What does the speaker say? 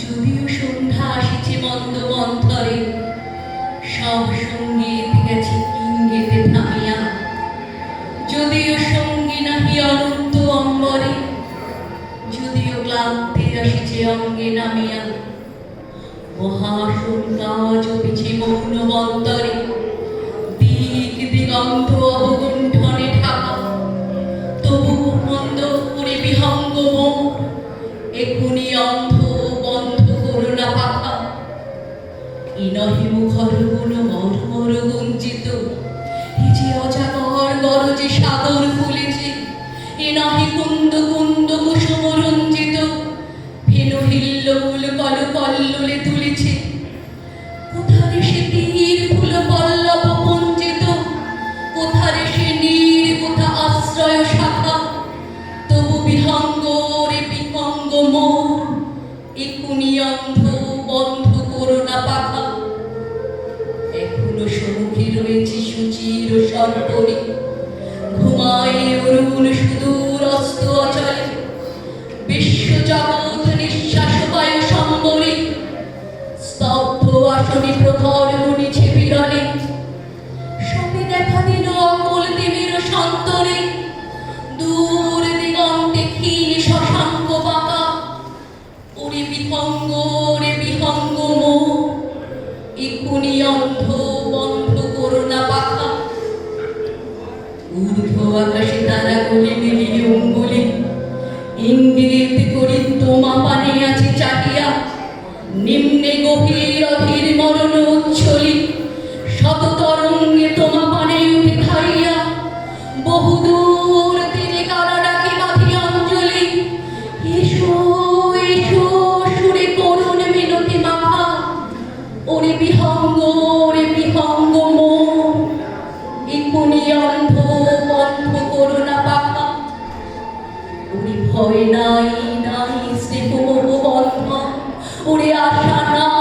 যদিও সন্ধ্যা আসিছে মন্দ মন্থরে, সব সঙ্গীত গেছে ইঙ্গিতে থামিয়া। যদিও সঙ্গী নাহি অনন্ত অম্বরে, যদিও ক্লান্তি আসিছে অঙ্গে নামিয়া। মহাশঙ্কা জপিছে মৌন বন্দরে, দিক দিগন্ত অবগুণ্ঠনে ঢাকা। তবু মন্দ করে বিহঙ্গ মোর, এখুনি অন্ধ বন্ধ করুণা পাখা। এ নহে মুখর গুণ মর্মর গুঞ্জিত, এ যে অজাগর গরজে সাগর ফুলেছে। এ নহে কুন্দ কুন্দ কুসুম রঞ্জিত, ভেনু হিল্লোল কল কল্লোলে তুলেছে। কোথারে সে তীর ফুল পল্লব পঞ্জিত, কোথারে সে নীর কোথা আশ্রয় শাখা। তবু বিহঙ্গ রে বিহঙ্গ মোর, এখুনি অন্ধ বন্ধ করুণা পাখা। এখনো সম্মুখে রয়েছে সুচির সর্বরে, ঘুমায় অরুণ সুদূর অস্ত অচলে। বিশ্ব জগৎ নিঃশ্বাস বায়ু সম্বরে, স্তব্ধ আসনে প্রখর গুনিছে বিরলে। সবে দেখা দিল অকল দেবীর সন্তরে, দূর দিগন্তে ক্ষীণ শশাঙ্ক বাঁকা। ওরে বিহঙ্গ মোর, এখুনি অন্ধ বন্ধ করুণা পাখা। ঊর্ধ্ব আকাশে তারা গুলি মিলিয়ে অঙ্গুলি, ইঙ্গিত করি তোমা পানে আছে চাহিয়া। নিম্নে গভীর অধীর মরণ উচ্ছলি, শত তরঙ্গে তোমা পানে উঠে ধাইয়া। বহুদূর তীরে কারা ডাকে বাঁধি অঞ্জলি, এসো এসো সুরে করুণ মিনতি মাখা। ওরে বিহঙ্গ মোর, এখুনি অন্ধ বন্ধ করুণা পাখা। ওরে ভয় নাই নাই স্নেহ মোহ বন্ধন, ওরে আশা নাই